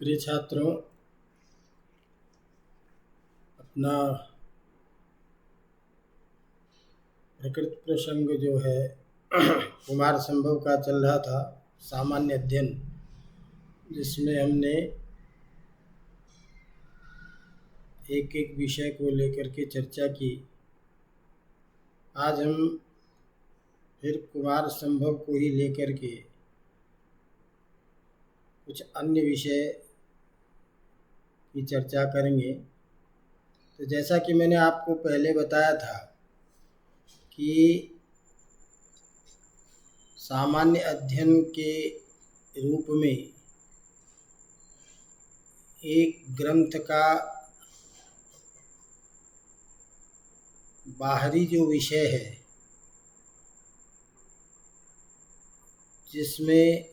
प्रिय छात्रों, अपना प्रकृत प्रसंग जो है कुमार संभव का चल रहा था, सामान्य अध्ययन, जिसमें हमने एक एक विषय को लेकर के चर्चा की। आज हम फिर कुमार संभव को ही लेकर के कुछ अन्य विषय की चर्चा करेंगे। तो जैसा कि मैंने आपको पहले बताया था कि सामान्य अध्ययन के रूप में एक ग्रंथ का बाहरी जो विषय है, जिसमें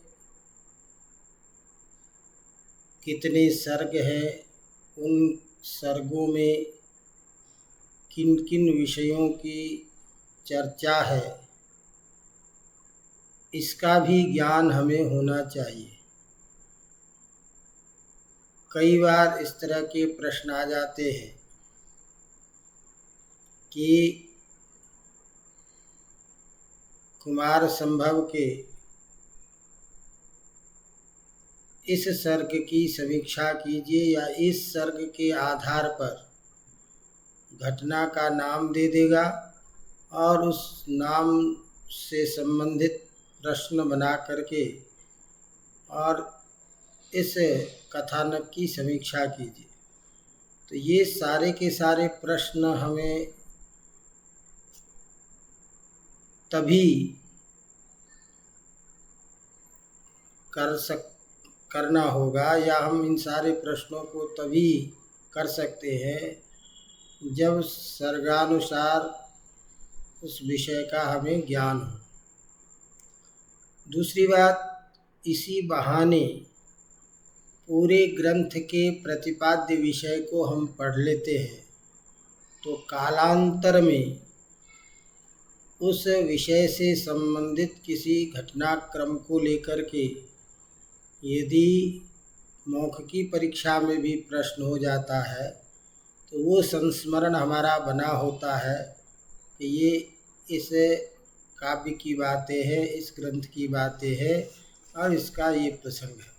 कितने सर्ग हैं, उन सर्गों में किन किन विषयों की चर्चा है, इसका भी ज्ञान हमें होना चाहिए। कई बार इस तरह के प्रश्न आ जाते हैं कि कुमार संभव के इस सर्ग की समीक्षा कीजिए या इस सर्ग के आधार पर घटना का नाम दे देगा और उस नाम से संबंधित प्रश्न बना करके और इस कथानक की समीक्षा कीजिए। तो ये सारे के सारे प्रश्न हमें तभी करना होगा या हम इन सारे प्रश्नों को तभी कर सकते हैं जब सर्गानुसार उस विषय का हमें ज्ञान हो। दूसरी बात, इसी बहाने पूरे ग्रंथ के प्रतिपाद्य विषय को हम पढ़ लेते हैं, तो कालांतर में उस विषय से संबंधित किसी घटनाक्रम को लेकर के यदि मौखिकी परीक्षा में भी प्रश्न हो जाता है तो वो संस्मरण हमारा बना होता है कि ये इस काव्य की बातें हैं, इस ग्रंथ की बातें हैं और इसका ये प्रसंग है।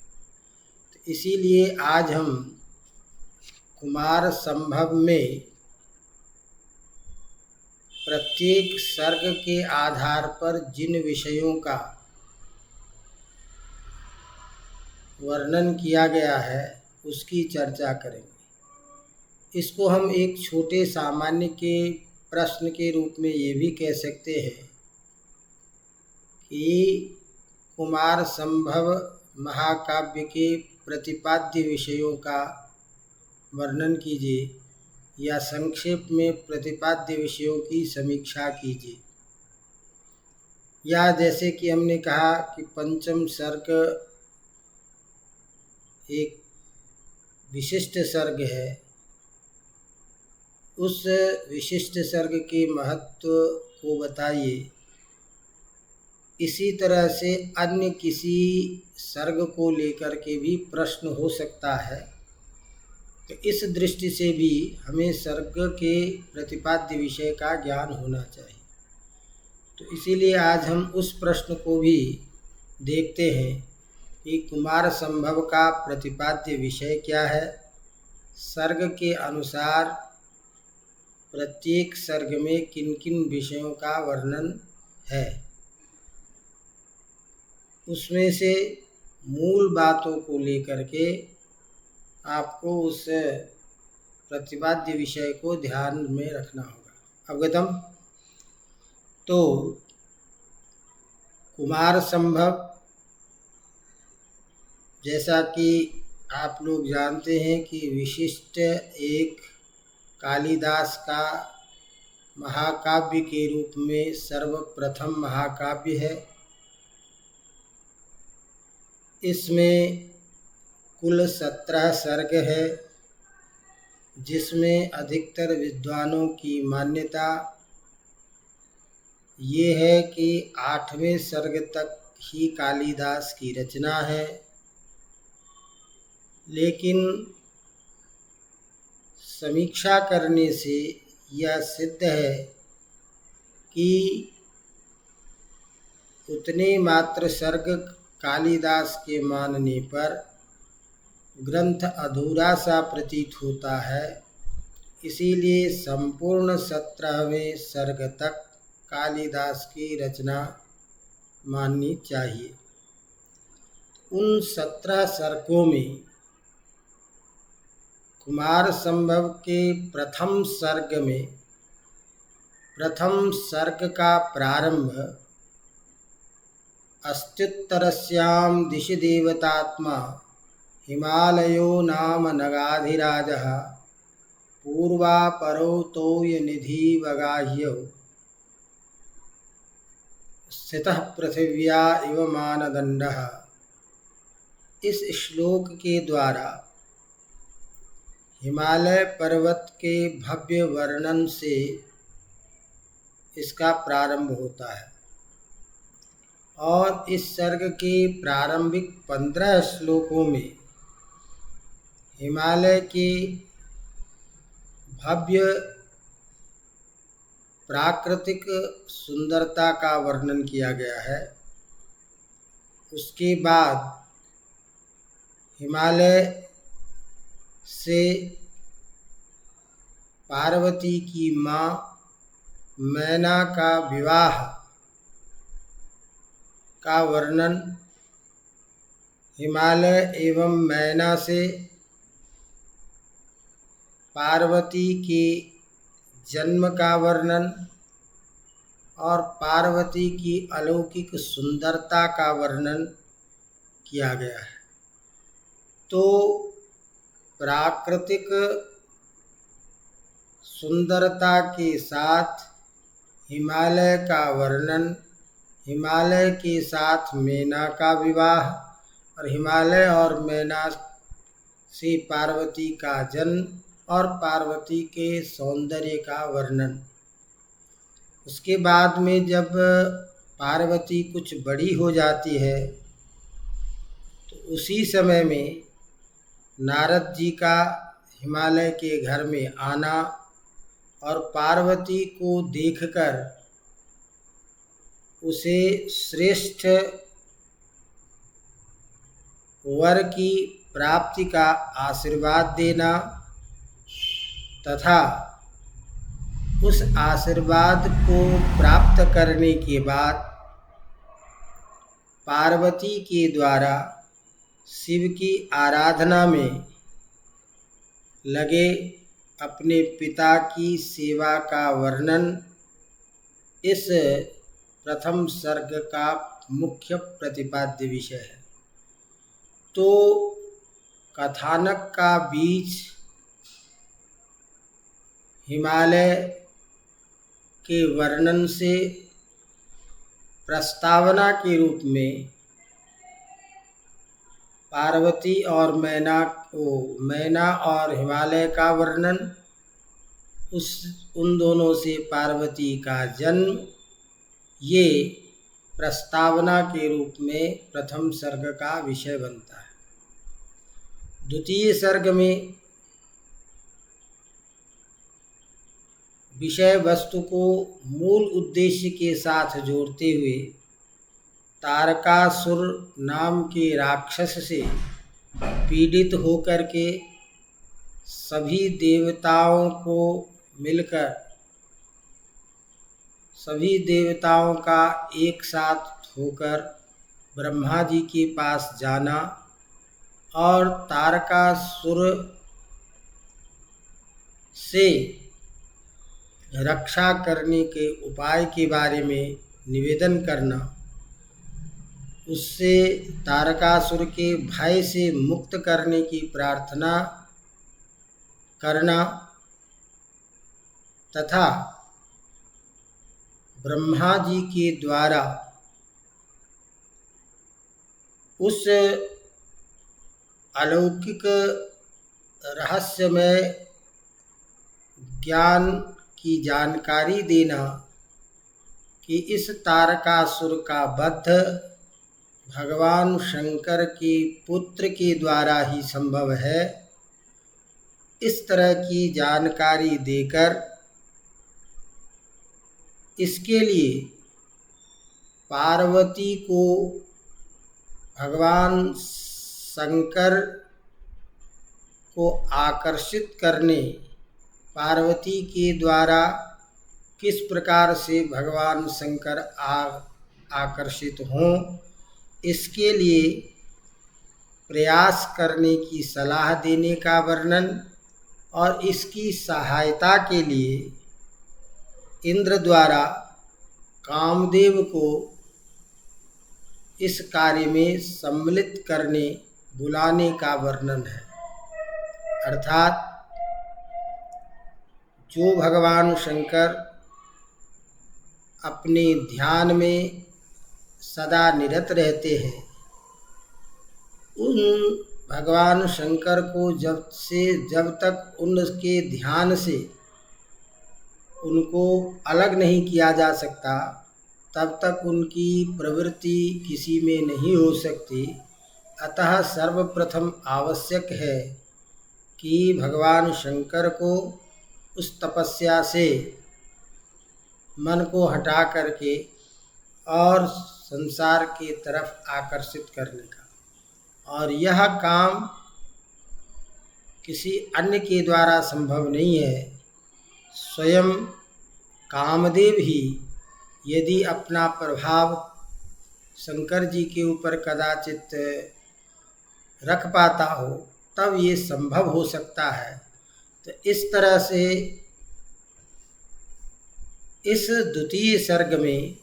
तो इसीलिए आज हम कुमार संभव में प्रत्येक सर्ग के आधार पर जिन विषयों का वर्णन किया गया है उसकी चर्चा करेंगे। इसको हम एक छोटे सामान्य के प्रश्न के रूप में ये भी कह सकते हैं कि कुमार संभव महाकाव्य के प्रतिपाद्य विषयों का वर्णन कीजिए या संक्षेप में प्रतिपाद्य विषयों की समीक्षा कीजिए। या जैसे कि हमने कहा कि पंचम सर्ग एक विशिष्ट सर्ग है, उस विशिष्ट सर्ग के महत्व को बताइए। इसी तरह से अन्य किसी सर्ग को लेकर के भी प्रश्न हो सकता है। तो इस दृष्टि से भी हमें सर्ग के प्रतिपाद्य विषय का ज्ञान होना चाहिए। तो इसीलिए आज हम उस प्रश्न को भी देखते हैं कि कुमार संभव का प्रतिपाद्य विषय क्या है, सर्ग के अनुसार प्रत्येक सर्ग में किन किन विषयों का वर्णन है, उसमें से मूल बातों को लेकर के आपको उस प्रतिपाद्य विषय को ध्यान में रखना होगा। अवगतम? तो कुमार संभव, जैसा कि आप लोग जानते हैं कि विशिष्ट एक कालिदास का महाकाव्य के रूप में सर्वप्रथम महाकाव्य है। इसमें कुल 17 सर्ग है, जिसमें अधिकतर विद्वानों की मान्यता ये है कि 8वें सर्ग तक ही कालिदास की रचना है। लेकिन समीक्षा करने से यह सिद्ध है कि उतने मात्र सर्ग कालिदास के मानने पर ग्रंथ अधूरा सा प्रतीत होता है। इसीलिए संपूर्ण 17वें सर्ग तक कालिदास की रचना माननी चाहिए। उन 17 सर्गों में कुमार संभव के प्रथम सर्ग का प्रारंभ अस्त्युत्तरस्यां दिशि देवतात्मा हिमालयो नाम नगाधिराजः पूर्वापरौ तोयनिधिवगाह्यौ स्थितः पृथिव्या इव मानदंडः। इस श्लोक के द्वारा हिमालय पर्वत के भव्य वर्णन से इसका प्रारंभ होता है और इस सर्ग के प्रारंभिक 15 श्लोकों में हिमालय के भव्य प्राकृतिक सुंदरता का वर्णन किया गया है। उसके बाद हिमालय से पार्वती की माँ मैना का विवाह का वर्णन, हिमालय एवं मैना से पार्वती के जन्म का वर्णन और पार्वती की अलौकिक सुंदरता का वर्णन किया गया है। तो प्राकृतिक सुंदरता के साथ हिमालय का वर्णन, हिमालय के साथ मैना का विवाह और हिमालय और मैना से पार्वती का जन्म और पार्वती के सौंदर्य का वर्णन। उसके बाद में जब पार्वती कुछ बड़ी हो जाती है तो उसी समय में नारद जी का हिमालय के घर में आना और पार्वती को देखकर उसे श्रेष्ठ वर की प्राप्ति का आशीर्वाद देना तथा उस आशीर्वाद को प्राप्त करने के बाद पार्वती के द्वारा शिव की आराधना में लगे अपने पिता की सेवा का वर्णन इस प्रथम सर्ग का मुख्य प्रतिपाद्य विषय है। तो कथानक का बीज हिमालय के वर्णन से प्रस्तावना के रूप में पार्वती और मैना और हिमालय का वर्णन, उन दोनों से पार्वती का जन्म, ये प्रस्तावना के रूप में प्रथम सर्ग का विषय बनता है। द्वितीय सर्ग में विषय वस्तु को मूल उद्देश्य के साथ जोड़ते हुए तारकासुर नाम के राक्षस से पीड़ित होकर के सभी देवताओं को मिलकर सभी देवताओं का एक साथ होकर ब्रह्मा जी के पास जाना और तारकासुर से रक्षा करने के उपाय के बारे में निवेदन करना, उससे तारकासुर के भय से मुक्त करने की प्रार्थना करना तथा ब्रह्मा जी के द्वारा उस अलौकिक रहस्यमय ज्ञान की जानकारी देना कि इस तारकासुर का वध भगवान शंकर के पुत्र के द्वारा ही संभव है। इस तरह की जानकारी देकर इसके लिए पार्वती को भगवान शंकर को आकर्षित करने, पार्वती के द्वारा किस प्रकार से भगवान शंकर आकर्षित हों, इसके लिए प्रयास करने की सलाह देने का वर्णन और इसकी सहायता के लिए इंद्र द्वारा कामदेव को इस कार्य में सम्मिलित करने बुलाने का वर्णन है। अर्थात जो भगवान शंकर अपने ध्यान में सदा निरत रहते हैं, उन भगवान शंकर को जब तक उनके ध्यान से उनको अलग नहीं किया जा सकता, तब तक उनकी प्रवृत्ति किसी में नहीं हो सकती। अतः सर्वप्रथम आवश्यक है कि भगवान शंकर को उस तपस्या से मन को हटा करके और संसार की तरफ आकर्षित करने का, और यह काम किसी अन्य के द्वारा संभव नहीं है। स्वयं कामदेव ही यदि अपना प्रभाव शंकर जी के ऊपर कदाचित रख पाता हो, तब ये संभव हो सकता है। तो इस तरह से इस द्वितीय सर्ग में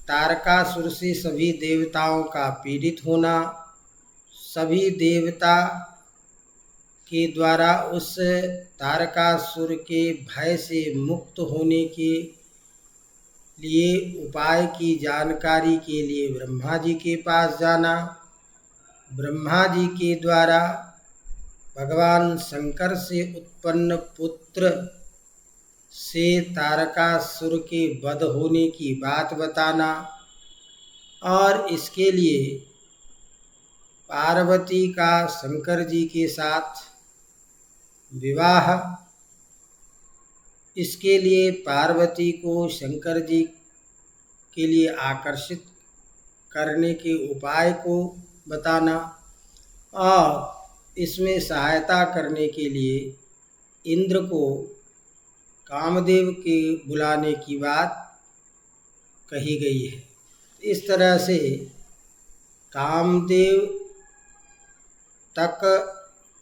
तारकासुर से सभी देवताओं का पीड़ित होना, सभी देवता के द्वारा उस तारकासुर के भय से मुक्त होने के लिए उपाय की जानकारी के लिए ब्रह्मा जी के पास जाना, ब्रह्मा जी के द्वारा भगवान शंकर से उत्पन्न पुत्र से तारकासुर के वध होने की बात बताना, और इसके लिए पार्वती का शंकर जी के साथ विवाह, इसके लिए पार्वती को शंकर जी के लिए आकर्षित करने के उपाय को बताना, और इसमें सहायता करने के लिए इंद्र को कामदेव के बुलाने की बात कही गई है। इस तरह से कामदेव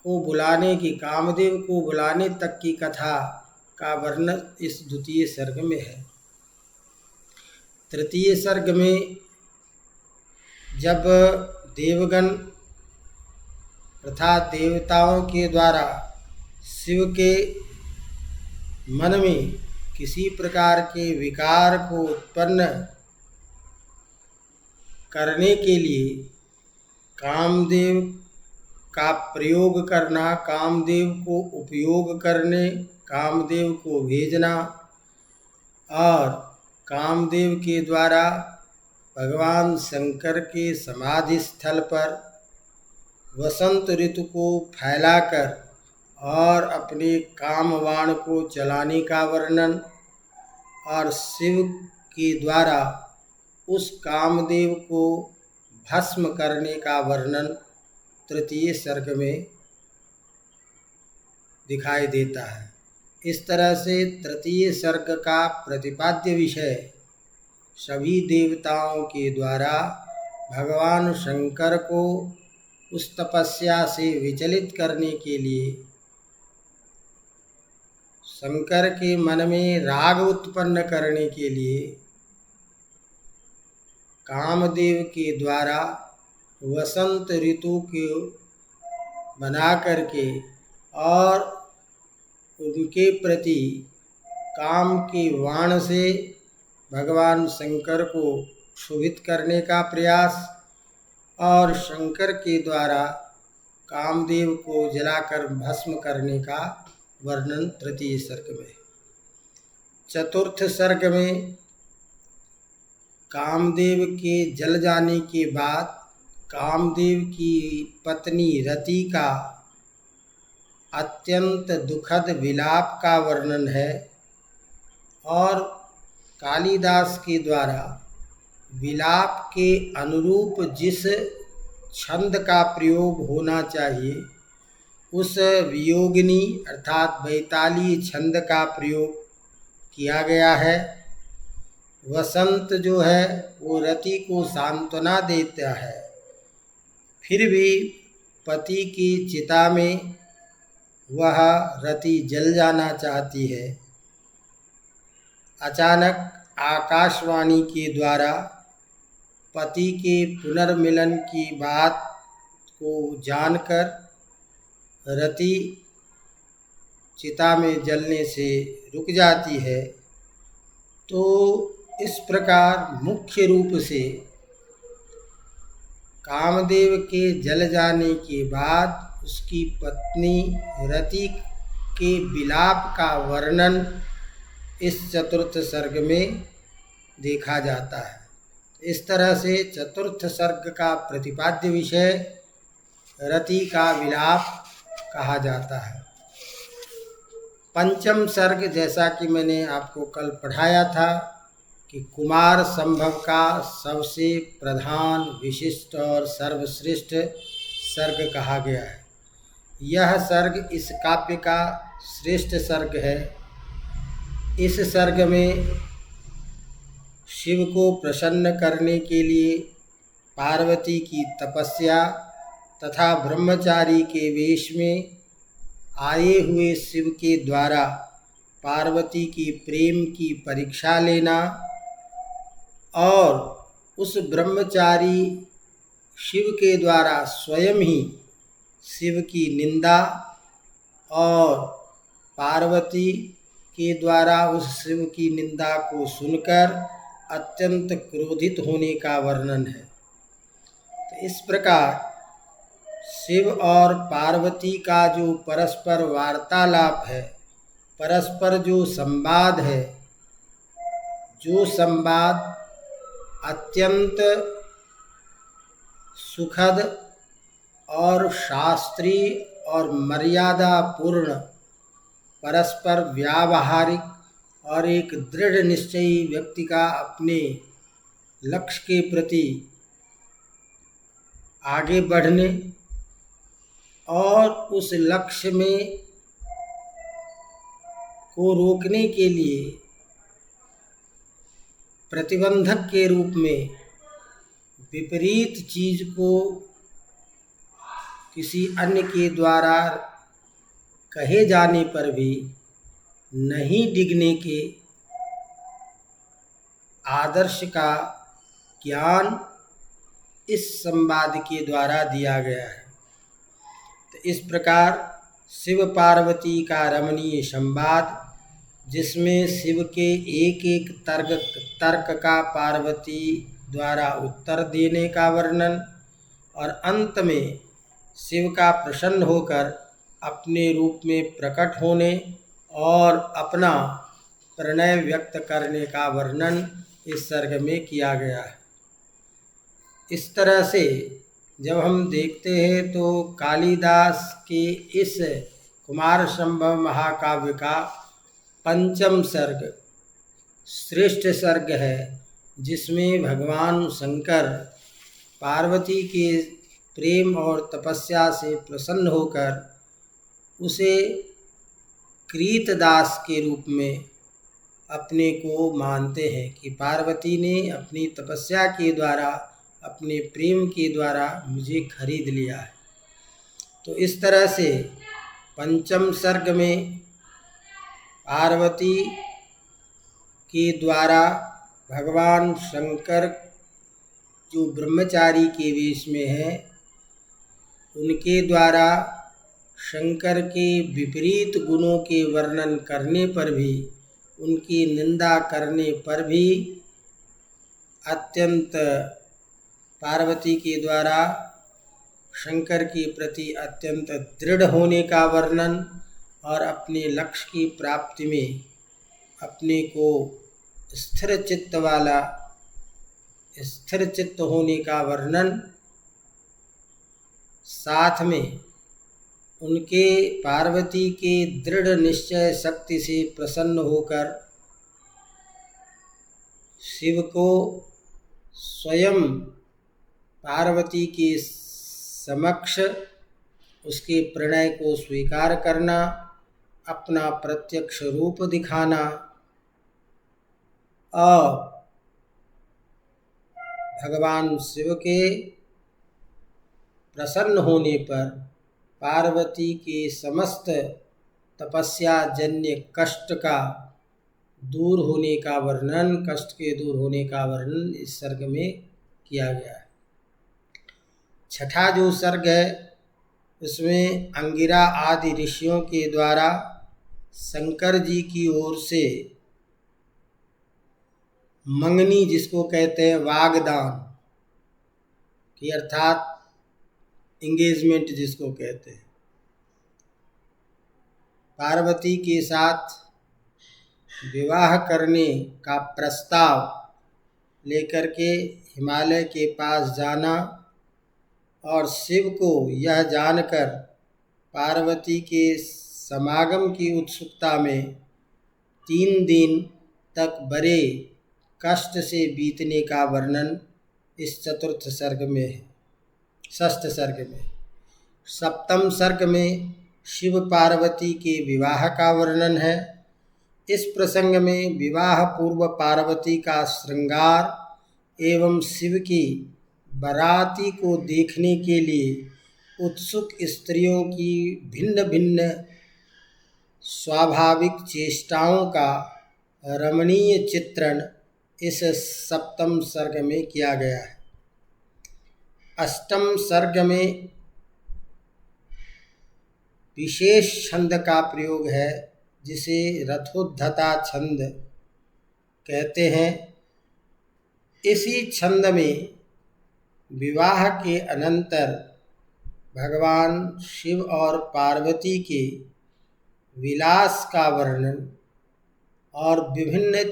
को बुलाने तक की कथा का वर्णन इस द्वितीय सर्ग में है। तृतीय सर्ग में जब देवगण तथा देवताओं के द्वारा शिव के मन में किसी प्रकार के विकार को उत्पन्न करने के लिए कामदेव का प्रयोग करना, कामदेव को उपयोग करने, कामदेव को भेजना और कामदेव के द्वारा भगवान शंकर के समाधि स्थल पर वसंत ऋतु को फैलाकर और अपने कामवाण को चलाने का वर्णन, और शिव के द्वारा उस कामदेव को भस्म करने का वर्णन तृतीय सर्ग में दिखाई देता है। इस तरह से तृतीय सर्ग का प्रतिपाद्य विषय सभी देवताओं के द्वारा भगवान शंकर को उस तपस्या से विचलित करने के लिए, शंकर के मन में राग उत्पन्न करने के लिए कामदेव के द्वारा वसंत ऋतु को बना करके और उनके प्रति काम के वाण से भगवान शंकर को क्षुभित करने का प्रयास, और शंकर के द्वारा कामदेव को जलाकर भस्म करने का वर्णन तृतीय सर्ग में। चतुर्थ सर्ग में कामदेव के जल जाने के बाद कामदेव की पत्नी रति का अत्यंत दुखद विलाप का वर्णन है और कालिदास के द्वारा विलाप के अनुरूप जिस छंद का प्रयोग होना चाहिए उस वियोगिनी अर्थात बैताली छंद का प्रयोग किया गया है। वसंत जो है वो रति को सांत्वना देता है, फिर भी पति की चिता में वह रति जल जाना चाहती है। अचानक आकाशवाणी के द्वारा पति के पुनर्मिलन की बात को जानकर रति चिता में जलने से रुक जाती है। तो इस प्रकार मुख्य रूप से कामदेव के जल जाने के बाद उसकी पत्नी रति के विलाप का वर्णन इस चतुर्थ सर्ग में देखा जाता है। इस तरह से चतुर्थ सर्ग का प्रतिपाद्य विषय रति का विलाप कहा जाता है। पंचम सर्ग, जैसा कि मैंने आपको कल पढ़ाया था कि कुमार संभव का सबसे प्रधान, विशिष्ट और सर्वश्रेष्ठ सर्ग कहा गया है। यह सर्ग इस काव्य का श्रेष्ठ सर्ग है। इस सर्ग में शिव को प्रसन्न करने के लिए पार्वती की तपस्या तथा ब्रह्मचारी के वेश में आए हुए शिव के द्वारा पार्वती की प्रेम की परीक्षा लेना और उस ब्रह्मचारी शिव के द्वारा स्वयं ही शिव की निंदा और पार्वती के द्वारा उस शिव की निंदा को सुनकर अत्यंत क्रोधित होने का वर्णन है। तो इस प्रकार शिव और पार्वती का जो परस्पर वार्तालाप है, परस्पर जो संवाद है, जो संवाद अत्यंत सुखद और शास्त्रीय और मर्यादापूर्ण, परस्पर व्यावहारिक और एक दृढ़ निश्चयी व्यक्ति का अपने लक्ष्य के प्रति आगे बढ़ने और उस लक्ष्य में को रोकने के लिए प्रतिबंधक के रूप में विपरीत चीज को किसी अन्य के द्वारा कहे जाने पर भी नहीं डिगने के आदर्श का ज्ञान इस संवाद के द्वारा दिया गया है। तो इस प्रकार शिव पार्वती का रमणीय संवाद, जिसमें शिव के एक एक तर्क का पार्वती द्वारा उत्तर देने का वर्णन और अंत में शिव का प्रसन्न होकर अपने रूप में प्रकट होने और अपना प्रणय व्यक्त करने का वर्णन इस सर्ग में किया गया है। इस तरह से जब हम देखते हैं तो कालिदास के इस कुमार संभव महाकाव्य का पंचम सर्ग श्रेष्ठ सर्ग है, जिसमें भगवान शंकर पार्वती के प्रेम और तपस्या से प्रसन्न होकर उसे कृतदास के रूप में अपने को मानते हैं कि पार्वती ने अपनी तपस्या के द्वारा, अपने प्रेम के द्वारा मुझे खरीद लिया है। तो इस तरह से पंचम सर्ग में पार्वती के द्वारा भगवान शंकर जो ब्रह्मचारी के वेश में है, उनके द्वारा शंकर के विपरीत गुणों के वर्णन करने पर भी, उनकी निंदा करने पर भी अत्यंत पार्वती के द्वारा शंकर के प्रति अत्यंत दृढ़ होने का वर्णन और अपने लक्ष्य की प्राप्ति में अपने को स्थिर चित्त वाला स्थिर चित्त होने का वर्णन, साथ में उनके पार्वती के दृढ़ निश्चय शक्ति से प्रसन्न होकर शिव को स्वयं पार्वती के समक्ष उसके प्रणय को स्वीकार करना, अपना प्रत्यक्ष रूप दिखाना और भगवान शिव के प्रसन्न होने पर पार्वती के समस्त तपस्या जन्य कष्ट का दूर होने का वर्णन, कष्ट के दूर होने का वर्णन इस सर्ग में किया गया है। छठा जो सर्ग है उसमें अंगिरा आदि ऋषियों के द्वारा शंकर जी की ओर से मंगनी, जिसको कहते हैं वागदान की, अर्थात इंगेजमेंट जिसको कहते हैं, पार्वती के साथ विवाह करने का प्रस्ताव लेकर के हिमालय के पास जाना और शिव को यह जानकर पार्वती के समागम की उत्सुकता में 3 दिन तक बड़े कष्ट से बीतने का वर्णन इस चतुर्थ सर्ग में है। षष्ठ सर्ग में, सप्तम सर्ग में शिव पार्वती के विवाह का वर्णन है। इस प्रसंग में विवाह पूर्व पार्वती का श्रृंगार एवं शिव की बाराती को देखने के लिए उत्सुक स्त्रियों की भिन्न भिन्न स्वाभाविक चेष्टाओं का रमणीय चित्रण इस सप्तम सर्ग में किया गया है। अष्टम सर्ग में विशेष छंद का प्रयोग है जिसे रथोद्धता छंद कहते हैं। इसी छंद में विवाह के अनंतर भगवान शिव और पार्वती के विलास का वर्णन और विभिन्न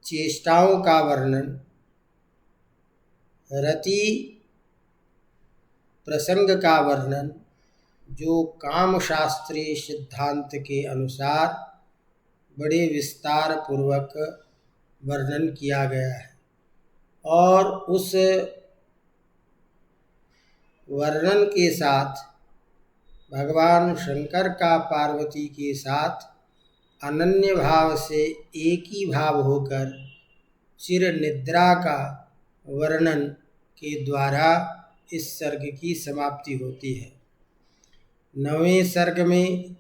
चेष्टाओं का वर्णन, रति प्रसंग का वर्णन, जो काम शास्त्रीय सिद्धांत के अनुसार बड़े विस्तार पूर्वक वर्णन किया गया है। और उस वर्णन के साथ भगवान शंकर का पार्वती के साथ अनन्य भाव से एक ही भाव होकर चिर निद्रा का वर्णन के द्वारा इस सर्ग की समाप्ति होती है। 9वें सर्ग में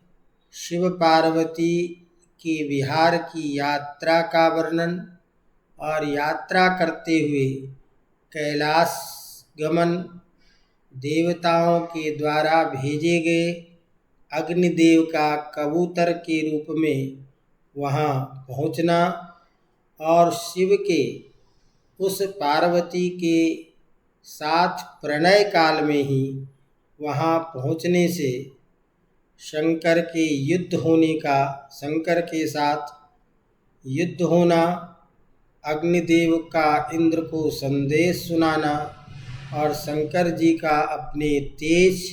शिव पार्वती के विहार की यात्रा का वर्णन और यात्रा करते हुए कैलाश गमन, देवताओं के द्वारा भेजे गए अग्निदेव का कबूतर के रूप में वहाँ पहुँचना और शिव के उस पार्वती के साथ प्रणय काल में ही वहाँ पहुँचने से शंकर के साथ युद्ध होना, अग्निदेव का इंद्र को संदेश सुनाना और शंकर जी का अपने तेज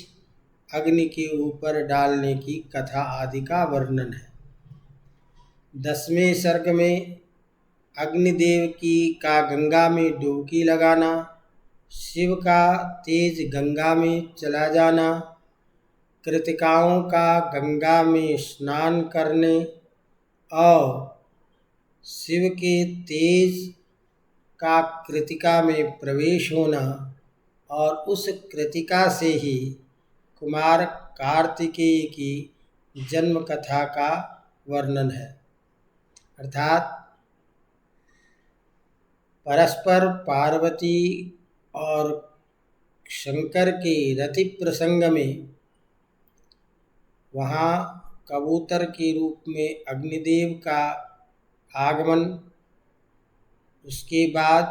अग्नि के ऊपर डालने की कथा आदि का वर्णन है। 10वें सर्ग में अग्निदेव का गंगा में डुबकी लगाना, शिव का तेज गंगा में चला जाना, कृतिकाओं का गंगा में स्नान करने और शिव के तेज का कृतिका में प्रवेश होना और उस कृतिका से ही कुमार कार्तिकेय की जन्म कथा का वर्णन है। अर्थात परस्पर पार्वती और शंकर के रति प्रसंग में वहाँ कबूतर के रूप में अग्निदेव का आगमन, उसके बाद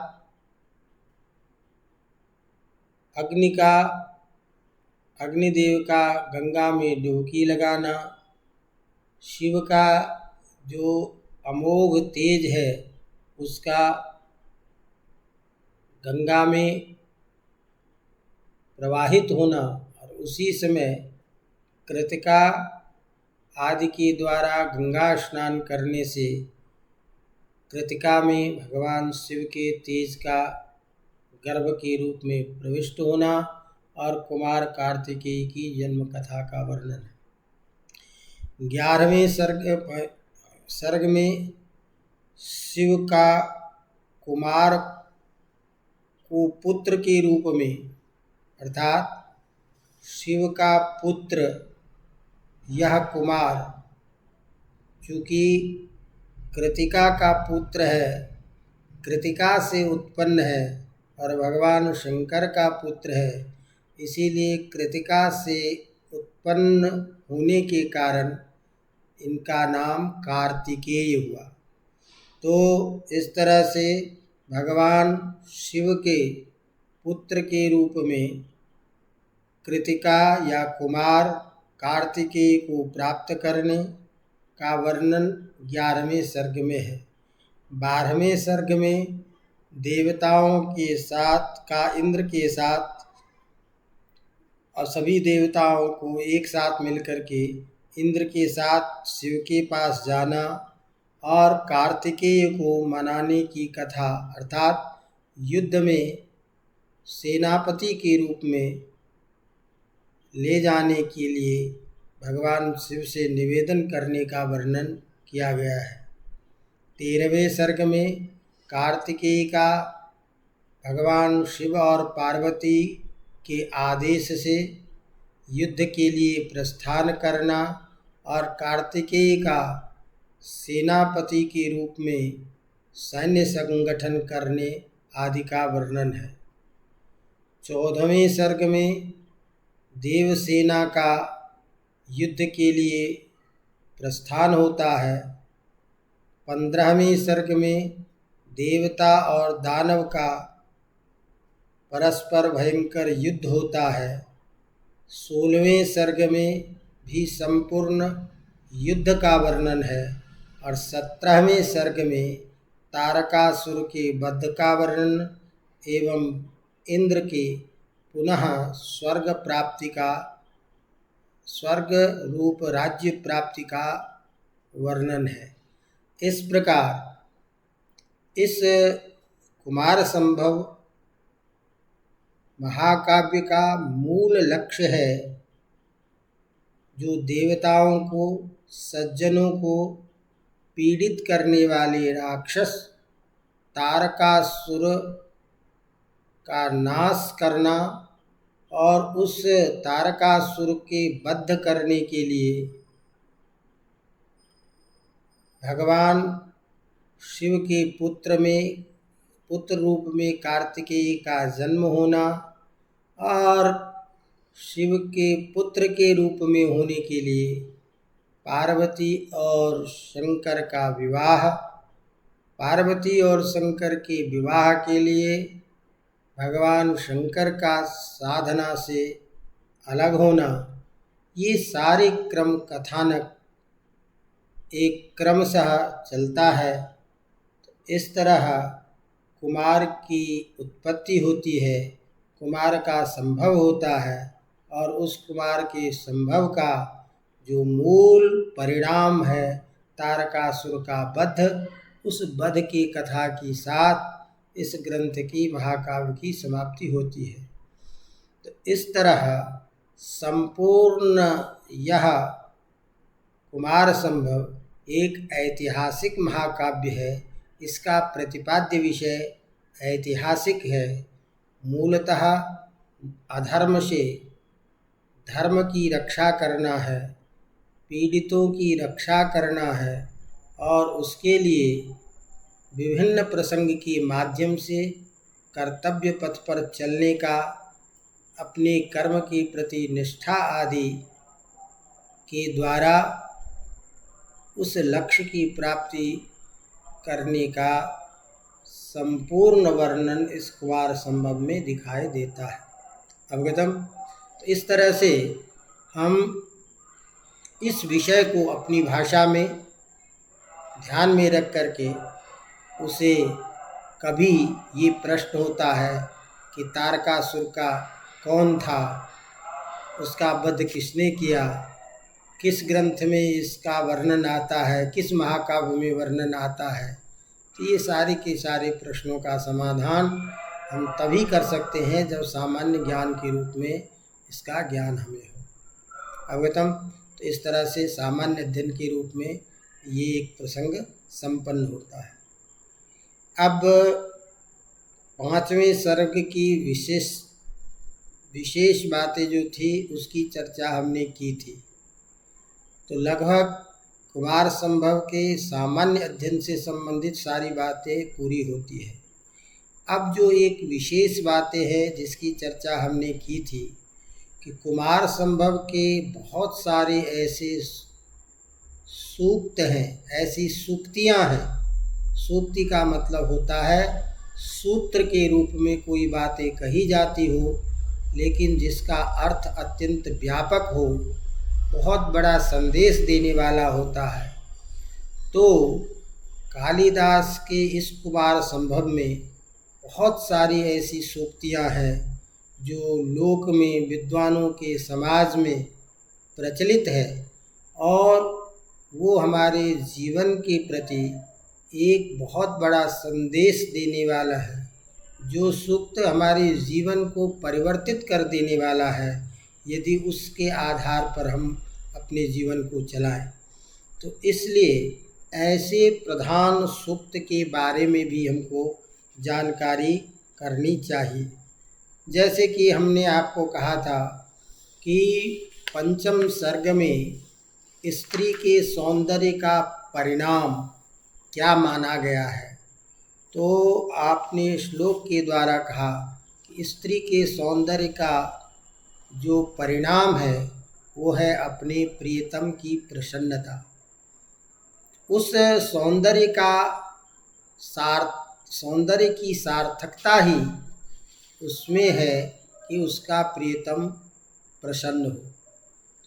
अग्निदेव का गंगा में डुबकी लगाना, शिव का जो अमोघ तेज है उसका गंगा में प्रवाहित होना और उसी समय कृतिका आदि के द्वारा गंगा स्नान करने से कृतिका में भगवान शिव के तेज का गर्भ के रूप में प्रविष्ट होना और कुमार कार्तिकेय की जन्म कथा का वर्णन है। 11वें सर्ग में शिव का कुमार को पुत्र के रूप में अर्थात शिव का पुत्र यह कुमार चूँकि कृतिका का पुत्र है, कृतिका से उत्पन्न है और भगवान शंकर का पुत्र है, इसीलिए कृतिका से उत्पन्न होने के कारण इनका नाम कार्तिकेय हुआ। तो इस तरह से भगवान शिव के पुत्र के रूप में कृतिका या कुमार कार्तिकेय को प्राप्त करने का वर्णन 11वें सर्ग में है। 12वें सर्ग में देवताओं के साथ इंद्र के साथ और सभी देवताओं को एक साथ मिलकर के इंद्र के साथ शिव के पास जाना और कार्तिकेय को मनाने की कथा अर्थात युद्ध में सेनापति के रूप में ले जाने के लिए भगवान शिव से निवेदन करने का वर्णन किया गया है। 13वें सर्ग में कार्तिकेय का भगवान शिव और पार्वती के आदेश से युद्ध के लिए प्रस्थान करना और कार्तिकेय का सेनापति के रूप में सैन्य संगठन करने आदि का वर्णन है। 14वें सर्ग में देवसेना का युद्ध के लिए प्रस्थान होता है। 15वें सर्ग में देवता और दानव का परस्पर भयंकर युद्ध होता है। 16वें सर्ग में भी संपूर्ण युद्ध का वर्णन है और 17वें सर्ग में तारकासुर के वध का वर्णन एवं इंद्र के पुनः स्वर्ग रूप राज्य प्राप्ति का वर्णन है। इस प्रकार इस कुमार संभव महाकाव्य का मूल लक्ष्य है जो देवताओं को सज्जनों को पीड़ित करने वाले राक्षस तारकासुर का नाश करना और उस तारकासुर के वध करने के लिए भगवान शिव के पुत्र रूप में कार्तिकेय का जन्म होना और शिव के पुत्र के रूप में होने के लिए पार्वती और शंकर का विवाह, पार्वती और शंकर के विवाह के लिए भगवान शंकर का साधना से अलग होना, ये सारे क्रम कथानक एक क्रमशः चलता है। तो इस तरह कुमार की उत्पत्ति होती है, कुमार का संभव होता है और उस कुमार के संभव का जो मूल परिणाम है तारकासुर का वध, उस वध की कथा के साथ इस ग्रंथ की महाकाव्य की समाप्ति होती है। तो इस तरह संपूर्ण यह कुमार संभव एक ऐतिहासिक महाकाव्य है। इसका प्रतिपाद्य विषय ऐतिहासिक है, मूलतः अधर्म से धर्म की रक्षा करना है, पीड़ितों की रक्षा करना है और उसके लिए विभिन्न प्रसंग के माध्यम से कर्तव्य पथ पर चलने का, अपने कर्म के प्रति निष्ठा आदि के द्वारा उस लक्ष्य की प्राप्ति करने का संपूर्ण वर्णन इस कुमार संभव में दिखाई देता है। अवगतम। तो इस तरह से हम इस विषय को अपनी भाषा में ध्यान में रख करके उसे कभी ये प्रश्न होता है कि तारकासुर का कौन था, उसका वध किसने किया, किस ग्रंथ में इसका वर्णन आता है, किस महाकाव्य में वर्णन आता है। तो ये सारे के सारे प्रश्नों का समाधान हम तभी कर सकते हैं जब सामान्य ज्ञान के रूप में इसका ज्ञान हमें हो। अवगतम। तो इस तरह से सामान्य अध्ययन के रूप में ये एक प्रसंग संपन्न होता है। अब 5वें सर्ग की विशेष बातें जो थी उसकी चर्चा हमने की थी। तो लगभग कुमार संभव के सामान्य अध्ययन से संबंधित सारी बातें पूरी होती है। अब जो एक विशेष बातें हैं जिसकी चर्चा हमने की थी कि कुमार संभव के बहुत सारे ऐसे सूक्त हैं, ऐसी सूक्तियाँ हैं। सूक्ति का मतलब होता है सूत्र के रूप में कोई बातें कही जाती हो, लेकिन जिसका अर्थ अत्यंत व्यापक हो, बहुत बड़ा संदेश देने वाला होता है। तो कालिदास के इस कुमार संभव में बहुत सारी ऐसी सूक्तियाँ हैं जो लोक में, विद्वानों के समाज में प्रचलित है और वो हमारे जीवन के प्रति एक बहुत बड़ा संदेश देने वाला है। जो सूक्त हमारे जीवन को परिवर्तित कर देने वाला है, यदि उसके आधार पर हम अपने जीवन को चलाएं। तो इसलिए ऐसे प्रधान सूक्त के बारे में भी हमको जानकारी करनी चाहिए। जैसे कि हमने आपको कहा था कि 5म सर्ग में स्त्री के सौंदर्य का परिणाम क्या माना गया है। तो आपने श्लोक के द्वारा कहा कि स्त्री के सौंदर्य का जो परिणाम है वो है अपने प्रियतम की प्रसन्नता। उस सौंदर्य की सार्थकता ही उसमें है कि उसका प्रियतम प्रसन्न हो।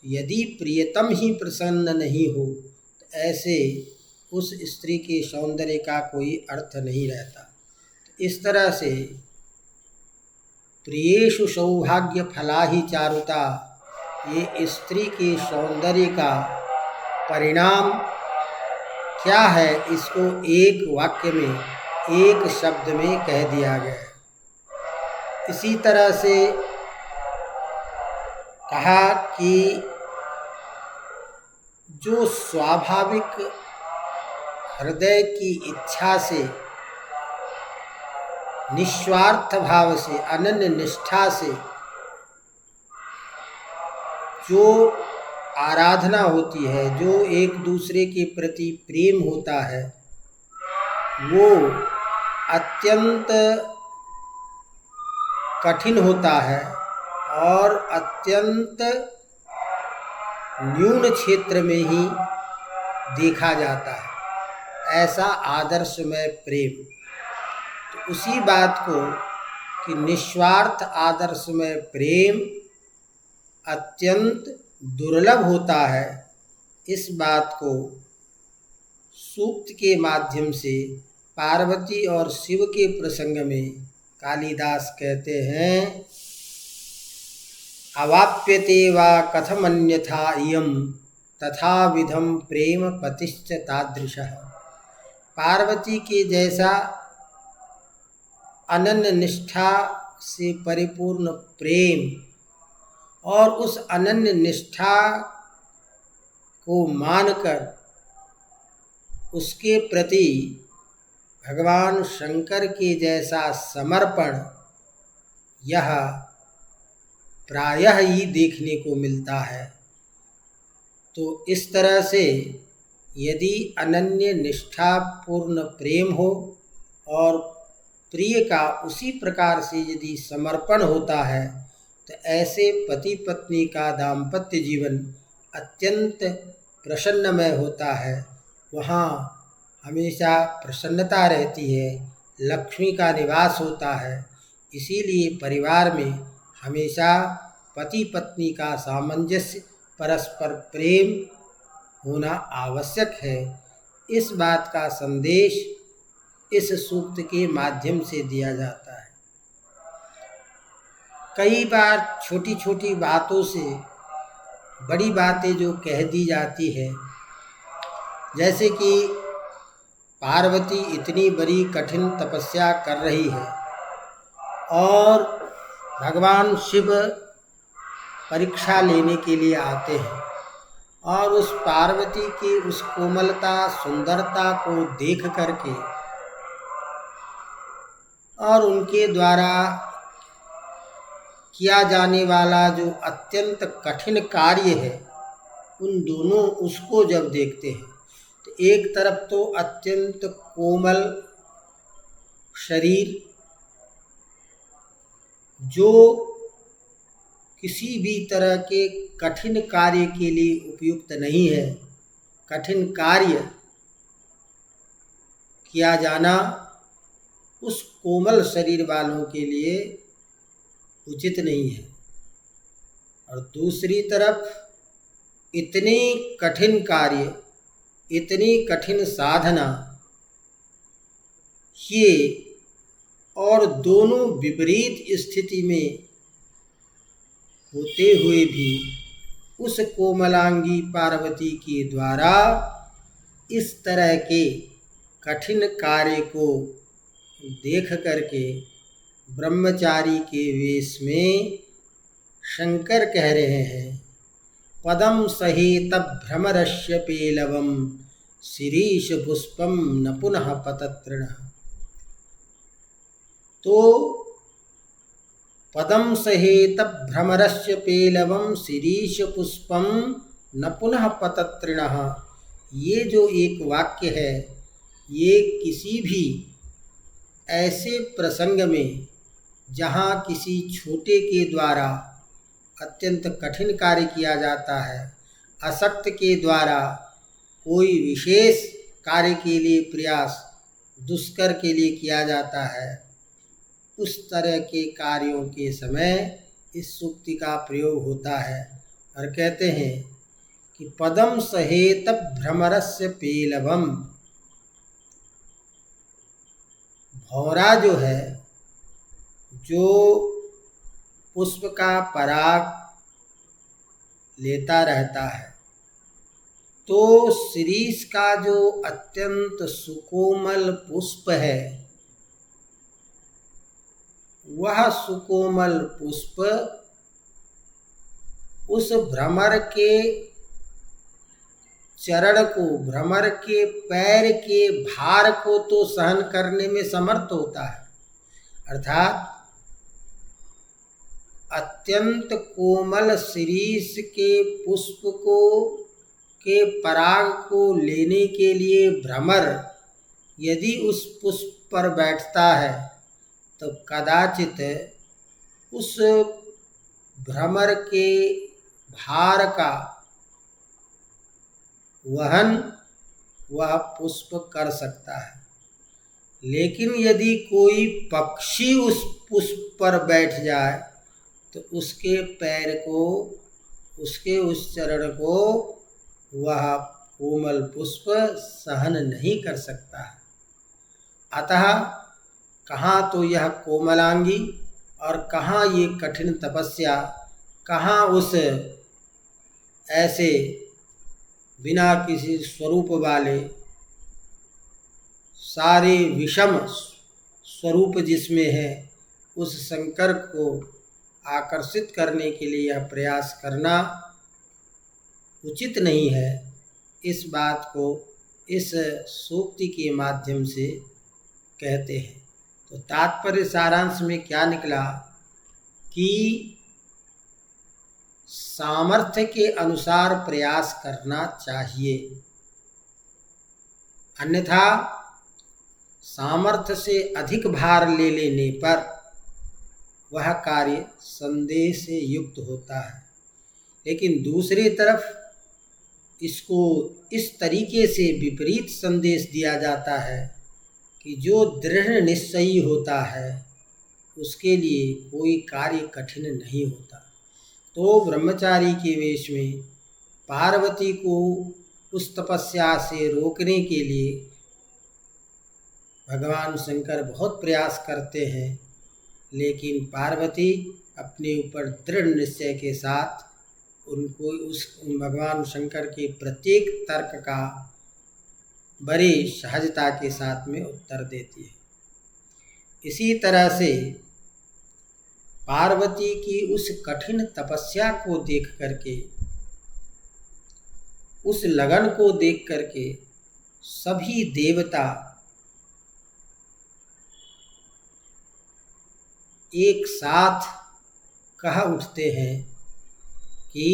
यदि प्रियतम ही प्रसन्न नहीं हो तो ऐसे उस स्त्री के सौंदर्य का कोई अर्थ नहीं रहता। तो इस तरह से प्रियेषु सौभाग्य फला ही चारुता, ये स्त्री के सौंदर्य का परिणाम क्या है, इसको एक वाक्य में, एक शब्द में कह दिया गया है। इसी तरह से कहा कि जो स्वाभाविक हृदय की इच्छा से, निस्वार्थ भाव से, अनन्य निष्ठा से जो आराधना होती है, जो एक दूसरे के प्रति प्रेम होता है, वो अत्यंत कठिन होता है और अत्यंत न्यून क्षेत्र में ही देखा जाता है, ऐसा आदर्शमय प्रेम। तो उसी बात को कि निस्वार्थ आदर्शमय प्रेम अत्यंत दुर्लभ होता है, इस बात को सूक्त के माध्यम से पार्वती और शिव के प्रसंग में कालिदास कहते हैं, अवाप्यते वा कथमन्यथा इयं तथा विधम प्रेम पतिश्च तादृशः। पार्वती के जैसा अनन्य निष्ठा से परिपूर्ण प्रेम और उस अनन्य निष्ठा को मानकर उसके प्रति भगवान शंकर के जैसा समर्पण, यह प्रायः ही देखने को मिलता है। तो इस तरह से यदि अनन्य निष्ठापूर्ण प्रेम हो और प्रिय का उसी प्रकार से यदि समर्पण होता है, तो ऐसे पति पत्नी का दाम्पत्य जीवन अत्यंत प्रसन्नमय होता है। वहाँ हमेशा प्रसन्नता रहती है, लक्ष्मी का निवास होता है। इसीलिए परिवार में हमेशा पति पत्नी का सामंजस्य, परस्पर प्रेम होना आवश्यक है। इस बात का संदेश इस सूक्त के माध्यम से दिया जाता है। कई बार छोटी छोटी बातों से बड़ी बातें जो कह दी जाती है, जैसे कि पार्वती इतनी बड़ी कठिन तपस्या कर रही है और भगवान शिव परीक्षा लेने के लिए आते हैं और उस पार्वती की उस कोमलता सुंदरता को देख करके और उनके द्वारा किया जाने वाला जो अत्यंत कठिन कार्य है, उन दोनों उसको जब देखते हैं तो एक तरफ तो अत्यंत कोमल शरीर जो किसी भी तरह के कठिन कार्य के लिए उपयुक्त नहीं है, कठिन कार्य किया जाना उस कोमल शरीर वालों के लिए उचित नहीं है, और दूसरी तरफ इतनी कठिन कार्य, इतनी कठिन साधना, ये और दोनों विपरीत स्थिति में होते हुए भी उस कोमलांगी पार्वती के द्वारा इस तरह के कठिन कार्य को देख करके ब्रह्मचारी के वेश में शंकर कह रहे हैं, पदम सहेत भ्रमरस्य पेलवम शिरीष पुष्पम न पुनः पततृण। तो पदम सहेत भ्रमरस्य पेलवम शिरीष पुष्पम न पुनः पततृण, ये जो एक वाक्य है, ये किसी भी ऐसे प्रसंग में जहाँ किसी छोटे के द्वारा अत्यंत कठिन कार्य किया जाता है, असक्त के द्वारा कोई विशेष कार्य के लिए प्रयास दुष्कर के लिए किया जाता है, उस तरह के कार्यों के समय इस सूक्ति का प्रयोग होता है और कहते हैं कि पदम सहेत भ्रमरस्य पेलवम। भौरा जो है, जो पुष्प का पराग लेता रहता है, तो शिरीष का जो अत्यंत सुकोमल पुष्प है, वह सुकोमल पुष्प उस भ्रमर के चरण को, भ्रमर के पैर के भार को तो सहन करने में समर्थ होता है, अर्थात अत्यंत कोमल शिरीष के पुष्प को के पराग को लेने के लिए भ्रमर यदि उस पुष्प पर बैठता है तो कदाचित उस भ्रमर के भार का वहन वह पुष्प कर सकता है। लेकिन यदि कोई पक्षी उस पुष्प पर बैठ जाए तो उसके पैर को, उसके उस चरण को वह कोमल पुष्प सहन नहीं कर सकता है। अतः कहाँ तो यह कोमलांगी और कहाँ ये कठिन तपस्या, कहाँ उस ऐसे बिना किसी स्वरूप वाले, सारे विषम स्वरूप जिसमें है, उस शंकर को आकर्षित करने के लिए यह प्रयास करना उचित नहीं है। इस बात को इस सूक्ति के माध्यम से कहते हैं। तो तात्पर्य सारांश में क्या निकला कि सामर्थ्य के अनुसार प्रयास करना चाहिए, अन्यथा सामर्थ्य से अधिक भार ले लेने पर वह कार्य संदेह से युक्त होता है। लेकिन दूसरी तरफ इसको इस तरीके से विपरीत संदेश दिया जाता है कि जो दृढ़ निश्चयी होता है उसके लिए कोई कार्य कठिन नहीं होता। तो ब्रह्मचारी के वेश में पार्वती को उस तपस्या से रोकने के लिए भगवान शंकर बहुत प्रयास करते हैं, लेकिन पार्वती अपने ऊपर दृढ़ निश्चय के साथ उनको उन भगवान शंकर के प्रत्येक तर्क का बड़ी सहजता के साथ में उत्तर देती है। इसी तरह से पार्वती की उस कठिन तपस्या को देख करके, उस लगन को देख करके सभी देवता एक साथ कह उठते हैं कि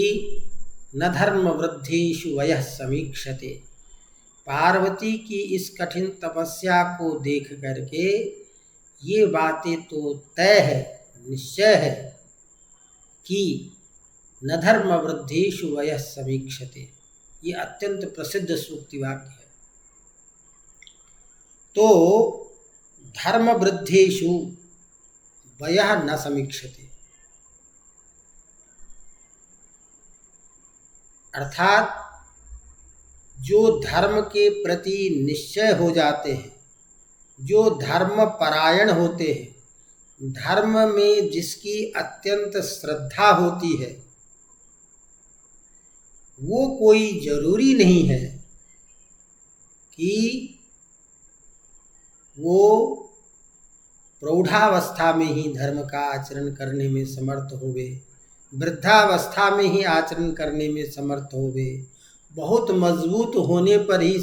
न धर्म वृद्धिषु वयः समीक्षते। पार्वती की इस कठिन तपस्या को देख करके ये बातें तो तय है, निश्चय है कि न धर्म वृद्धिषु वयः समीक्षते। ये अत्यंत प्रसिद्ध सूक्ति वाक्य है। तो धर्म वृद्धिषु वयः न समीक्षते, अर्थात जो धर्म के प्रति निश्चय हो जाते हैं, जो धर्म परायण होते हैं, धर्म में जिसकी अत्यंत श्रद्धा होती है, वो कोई जरूरी नहीं है कि वो प्रौढ़ावस्था में ही धर्म का आचरण करने में समर्थ होवे, वृद्धावस्था में ही आचरण करने में समर्थ होवे, बहुत मजबूत होने पर ही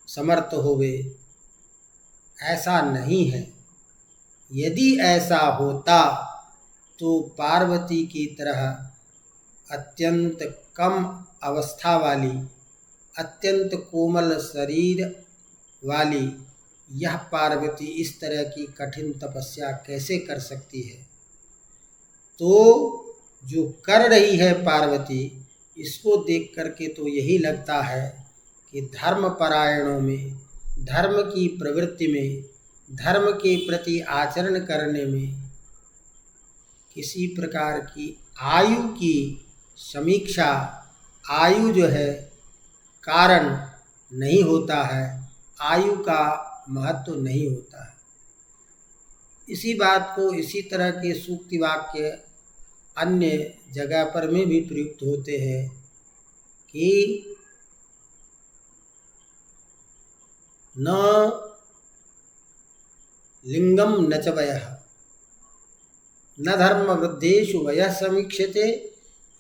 समर्थ होवे। ऐसा नहीं है। यदि ऐसा होता तो पार्वती की तरह अत्यंत कम अवस्था वाली, अत्यंत कोमल शरीर वाली यह पार्वती इस तरह की कठिन तपस्या कैसे कर सकती है। तो जो कर रही है पार्वती, इसको देख करके तो यही लगता है कि धर्म परायणों में, धर्म की प्रवृत्ति में, धर्म के प्रति आचरण करने में किसी प्रकार की आयु की समीक्षा, आयु जो है कारण नहीं होता है, आयु का महत्व नहीं होता है। इसी बात को इसी तरह के सूक्ति वाक्य अन्य जगह पर में भी प्रयुक्त होते हैं कि न लिंगम न च वयः न धर्म वृद्धेषु वयः समीक्षते।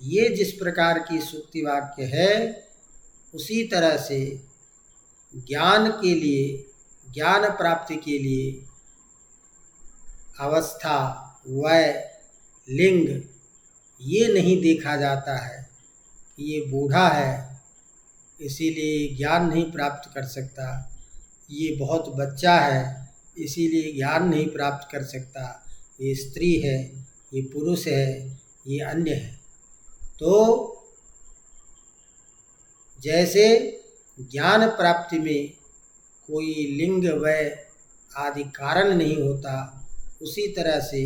ये जिस प्रकार की सूक्ति वाक्य है, उसी तरह से ज्ञान के लिए, ज्ञान प्राप्ति के लिए अवस्था, वय, लिंग ये नहीं देखा जाता है कि ये बूढ़ा है इसीलिए ज्ञान नहीं प्राप्त कर सकता, ये बहुत बच्चा है इसीलिए ज्ञान नहीं प्राप्त कर सकता, ये स्त्री है, ये पुरुष है, ये अन्य है। तो जैसे ज्ञान प्राप्ति में कोई लिंग, वय आदि कारण नहीं होता, उसी तरह से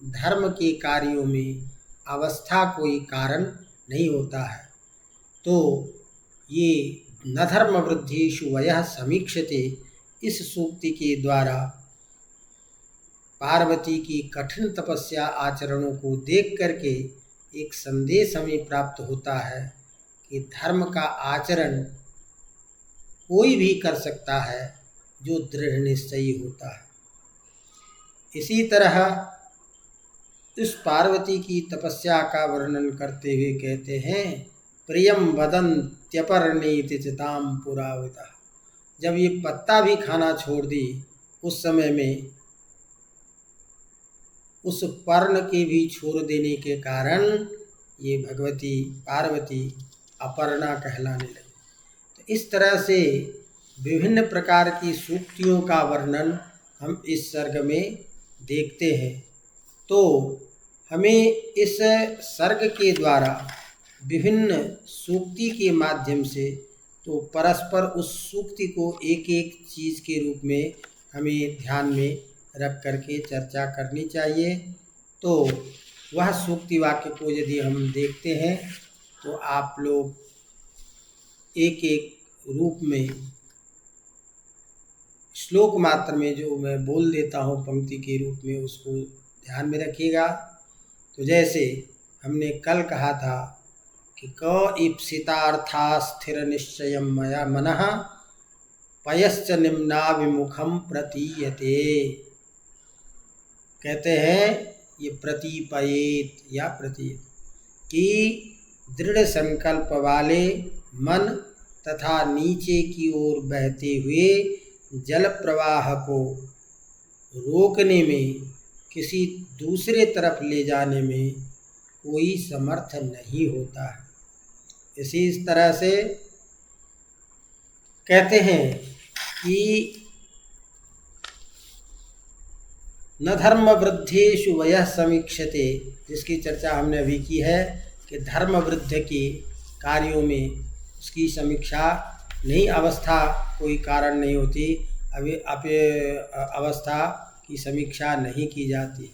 धर्म के कार्यों में अवस्था कोई कारण नहीं होता है। तो ये न धर्म वृद्धिषु वयः समीक्षते, इस सूक्ति के द्वारा पार्वती की कठिन तपस्या आचरणों को देख करके एक संदेश हमें प्राप्त होता है कि धर्म का आचरण कोई भी कर सकता है जो दृढ़ निश्चयी होता है। इसी तरह इस पार्वती की तपस्या का वर्णन करते हुए कहते हैं, प्रियम वदन्त्यपर्णेति चिताम पुराविता। जब ये पत्ता भी खाना छोड़ दी, उस समय में उस पर्ण के भी छोड़ देने के कारण ये भगवती पार्वती अपर्णा कहलाने लगी। तो इस तरह से विभिन्न प्रकार की सूक्तियों का वर्णन हम इस सर्ग में देखते हैं। तो हमें इस सर्ग के द्वारा विभिन्न सूक्ति के माध्यम से तो परस्पर उस सूक्ति को एक एक चीज़ के रूप में हमें ध्यान में रख करके चर्चा करनी चाहिए। तो वह सूक्ति वाक्य को यदि हम देखते हैं तो आप लोग एक एक रूप में श्लोक मात्र में जो मैं बोल देता हूँ पंक्ति के रूप में, उसको ध्यान में रखिएगा। तो जैसे हमने कल कहा था कि क ईप्सितार्था स्थिर निश्चयम मया मनः पयश्च निम्नाभिमुखम प्रतीयते। कहते हैं ये प्रतीपयेत या प्रतीयत कि दृढ़ संकल्प वाले मन तथा नीचे की ओर बहते हुए जल प्रवाह को रोकने में, किसी दूसरे तरफ ले जाने में कोई समर्थ नहीं होता है। इसी तरह से कहते हैं कि न धर्म वृद्धेषु वयः समीक्षते, जिसकी चर्चा हमने अभी की है कि धर्म वृद्ध के कार्यों में उसकी समीक्षा नहीं, अवस्था कोई कारण नहीं होती, अभी अवस्था की समीक्षा नहीं की जाती।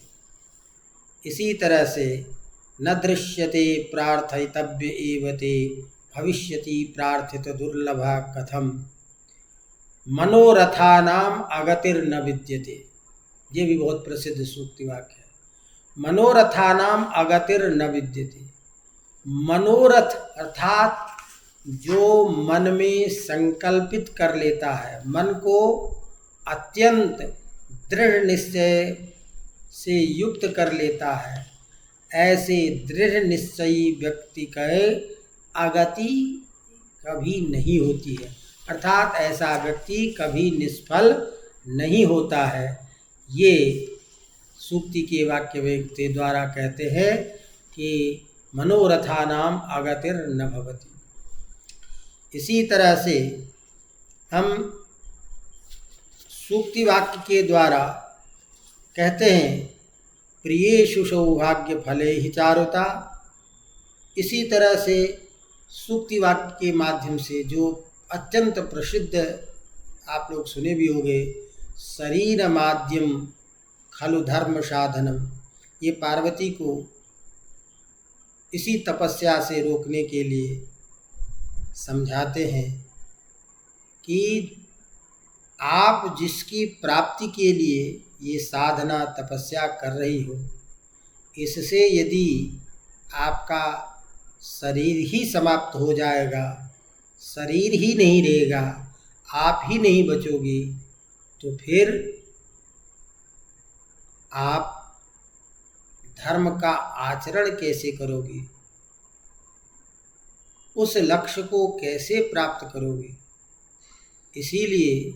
इसी तरह से न दृश्यते प्रार्थितव्य एव ते भविष्यति प्रार्थित दुर्लभा कथम मनोरथानाम अगतिर्न विद्यते। ये भी बहुत प्रसिद्ध सूक्ति वाक्य है। मनोरथानाम अगतिर्न विद्यते। मनोरथ अर्थात जो मन में संकल्पित कर लेता है, मन को अत्यंत दृढ़ निश्चय से युक्त कर लेता है, ऐसे दृढ़ निश्चयी व्यक्ति के अगति कभी नहीं होती है, अर्थात ऐसा व्यक्ति कभी निष्फल नहीं होता है। ये सूक्ति के वाक्य के द्वारा कहते हैं कि मनोरथानाम अगतिर्न भवति। इसी तरह से हम सूक्ति वाक्य के द्वारा कहते हैं प्रियेषु सौभाग्य फले ही चारुता। इसी तरह से सूक्ति वाक्य के माध्यम से जो अत्यंत प्रसिद्ध आप लोग सुने भी होंगे, शरीर माध्यम खलु धर्म साधनम, ये पार्वती को इसी तपस्या से रोकने के लिए समझाते हैं कि आप जिसकी प्राप्ति के लिए ये साधना तपस्या कर रही हो, इससे यदि आपका शरीर ही समाप्त हो जाएगा, शरीर ही नहीं रहेगा, आप ही नहीं बचोगी, तो फिर आप धर्म का आचरण कैसे करोगी, उस लक्ष्य को कैसे प्राप्त करोगे। इसीलिए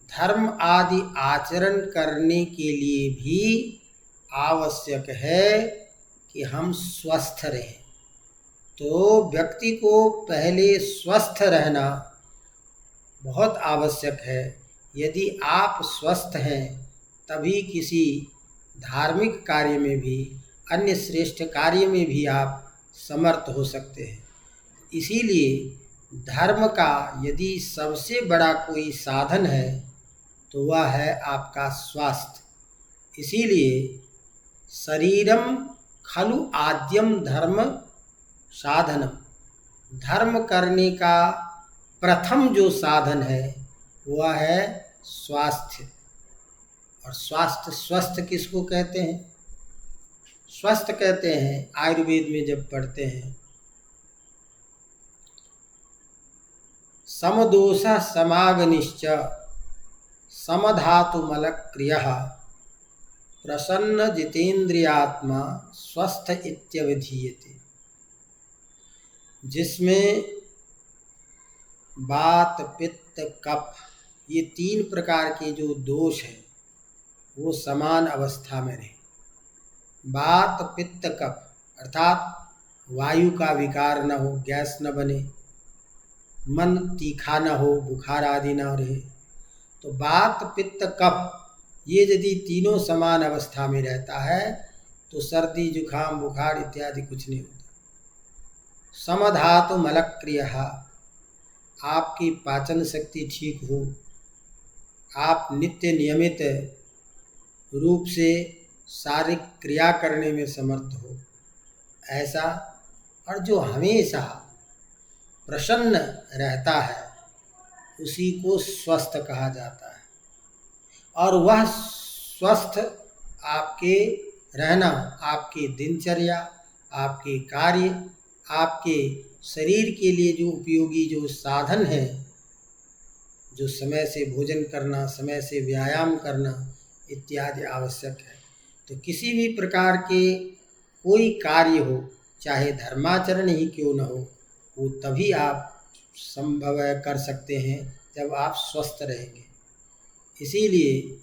धर्म आदि आचरण करने के लिए भी आवश्यक है कि हम स्वस्थ रहें। तो व्यक्ति को पहले स्वस्थ रहना बहुत आवश्यक है। यदि आप स्वस्थ हैं तभी किसी धार्मिक कार्य में भी, अन्य श्रेष्ठ कार्य में भी आप समर्थ हो सकते हैं। इसीलिए धर्म का यदि सबसे बड़ा कोई साधन है तो वह है आपका स्वास्थ्य। इसीलिए शरीरम खलु आद्यम धर्म साधनम, धर्म करने का प्रथम जो साधन है वह है स्वास्थ्य। और स्वास्थ्य, स्वस्थ किसको कहते हैं? स्वस्थ कहते हैं आयुर्वेद में जब पढ़ते हैं, समदोष समागनिश्च समधातुमलक्रियः प्रसन्न जितेन्द्रियात्मा स्वस्थ इत्यवधीयते। जिसमें वात पित्त कफ ये तीन प्रकार के जो दोष हैं वो समान अवस्था में रहे। वात पित्त कफ अर्थात वायु का विकार न हो, गैस न बने, मन तीखा न हो, बुखार आदि न रहे। तो वात पित्त कफ ये यदि तीनों समान अवस्था में रहता है तो सर्दी जुखाम बुखार इत्यादि कुछ नहीं होता। समधातु मलक्रियः, आपकी पाचन शक्ति ठीक हो, आप नित्य नियमित रूप से शारीरिक क्रिया करने में समर्थ हो, ऐसा, और जो हमेशा प्रसन्न रहता है, उसी को स्वस्थ कहा जाता है। और वह स्वस्थ आपके रहना, आपके दिनचर्या, आपके कार्य, आपके शरीर के लिए जो उपयोगी जो साधन है, जो समय से भोजन करना, समय से व्यायाम करना इत्यादि आवश्यक है। तो किसी भी प्रकार के कोई कार्य हो, चाहे धर्माचरण ही क्यों न हो, वो तभी आप संभव कर सकते हैं जब आप स्वस्थ रहेंगे। इसीलिए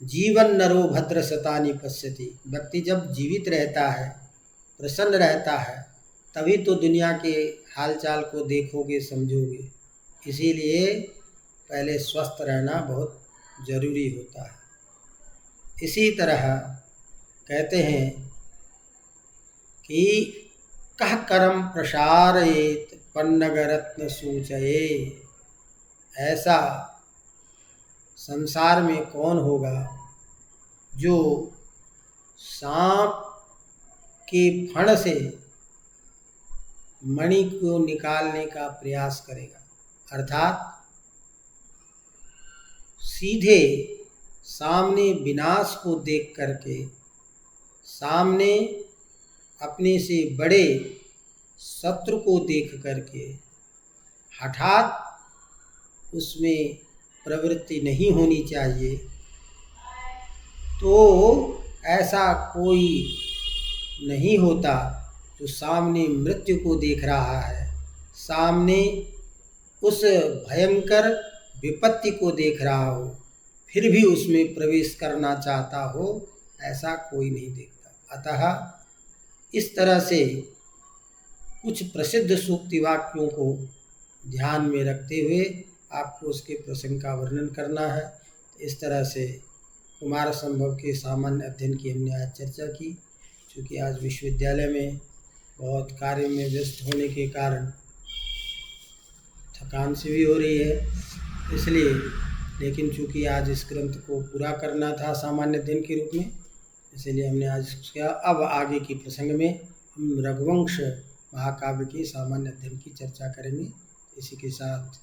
जीवन नरो भद्र शतानि पश्यति, व्यक्ति जब जीवित रहता है, प्रसन्न रहता है, तभी तो दुनिया के हालचाल को देखोगे, समझोगे। इसीलिए पहले स्वस्थ रहना बहुत जरूरी होता है। इसी तरह कहते हैं कि कह करम प्रसारयेत पन्नगरत्न सूचये, ऐसा संसार में कौन होगा जो सांप के फण से मणि को निकालने का प्रयास करेगा, अर्थात सीधे सामने विनाश को देख करके, सामने अपने से बड़े शत्रु को देख करके हठात उसमें प्रवृत्ति नहीं होनी चाहिए। तो ऐसा कोई नहीं होता जो सामने मृत्यु को देख रहा है, सामने उस भयंकर विपत्ति को देख रहा हो, फिर भी उसमें प्रवेश करना चाहता हो, ऐसा कोई नहीं देखता। अतः इस तरह से कुछ प्रसिद्ध सूक्ति वाक्यों को ध्यान में रखते हुए आपको उसके प्रसंग का वर्णन करना है। तो इस तरह से कुमार संभव के सामान्य अध्ययन की हमने आज चर्चा की। चूँकि आज विश्वविद्यालय में बहुत कार्य में व्यस्त होने के कारण थकान से भी हो रही है, इसलिए, लेकिन चूँकि आज इस ग्रंथ को पूरा करना था सामान्य अध्ययन के रूप में, इसलिए हमने आज किया। अब आगे की प्रसंग में हम रघुवंश महाकाव्य के सामान्य अध्ययन की चर्चा करेंगे। इसी के साथ